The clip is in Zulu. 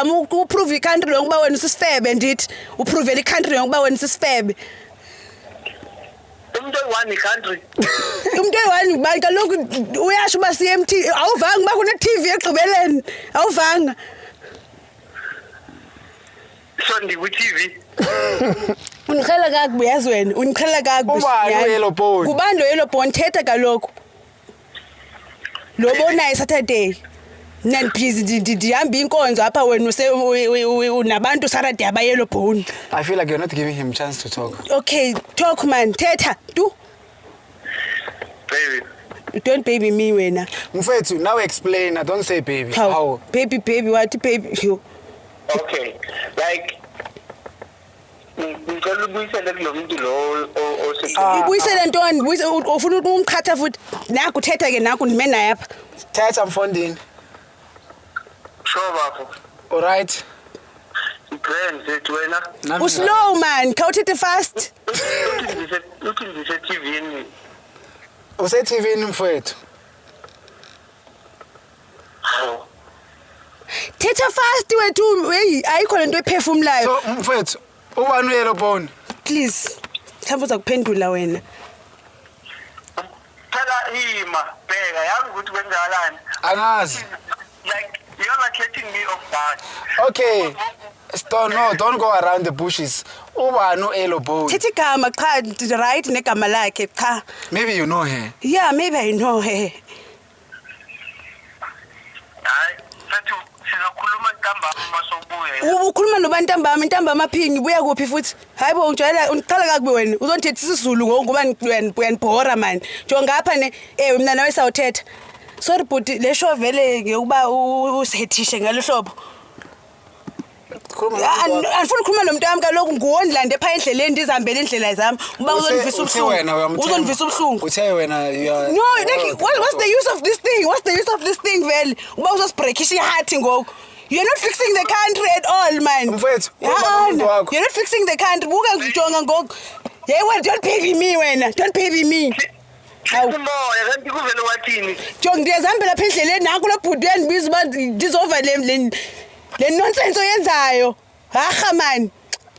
uzama ukuprove i-country ngokuba wena usisifebe ndithi uprove i-country ngokuba wena usisifebe umuntu oyi-1 i-country umuntu oyi-1 bani kaloku uyasho uba CMT awuvanga uba kune-TV ekugqibeleni awuvanga so ndikwi-TV undiqhela kakubi yazi wena undiqhela kakubi Ubani u-Yellow Bone? ngubani lo-Yellow Bone thetha kaloku lo bonayo Saturday mna ndibhizi ndihamba inkonzo apha wena unabantu Saturday aba-Yellow Bone. I feel like you're not giving him a chance to talk. Okay, talk man, thetha tu. baby Don't baby me wena. Mfethu, now explain. I don't say baby. How? Baby what baby you. okay like ngicela ubuyisele kulo muntu lo Ubuyisele ntoni? Ufuna ukumkhatha futhi. Naku thetha ke naku ndime naye apha. Thetha mfondini. sure bafo All right. grand zethu wena Uslow man, khawuthethe fast. uthi ndise-TV-ni Use-TV-ni mfethu. hawu Thetha fast wethu. Hey, ayikho lento ephefumulayo. So mfethu, ubani u-Yellow Bone? Please. Mhlawumbe uzakuphendula wena. phela ima bheka yazi ukuthi kwenzakalani Angazi. like you're not letting me off guard Okay. Don't go around the bushes. Ubani u-Yellow Bone? Thetha igama cha right negama lakhe cha. Maybe you know her. Yeah, maybe I know her. hayi sethu sizokhuluma ntambama masobuye Ukhuluma nobantambama aphingi buya kuphi futhi? Hayibo ungijwayela undiqala kakubi wena. Uzondithethisa isiZulu ngoba uyanibhora man. Jonga apha ne mina nawe sawuthetha. Sorry but le show vele ngekuba usethishe ngalihlobo. Anifuna ukukhuluma nomuntu wami kaloku nguwondilande pha endleleni ndizihambele indlela zami uba uzondivisa ubuhlungu. Uzondivisa ubuhlungu. Uthe wena you are. No, like what's the use of this thing? What's the use of this thing vele? Uba uzosibreakisha iheart ngoku. You're not fixing the country at all man. Mfethu, You're not fixing the country. Buka ngijonga ngoku. Yeah, well, don't baby me wena. Don't baby me. umoya kanti kuvele wathini Jonga ndiyazihambela apha endleleni naku lo bhuti uyandibiza uba ndizova le nonsense oyenzayo. Harha man.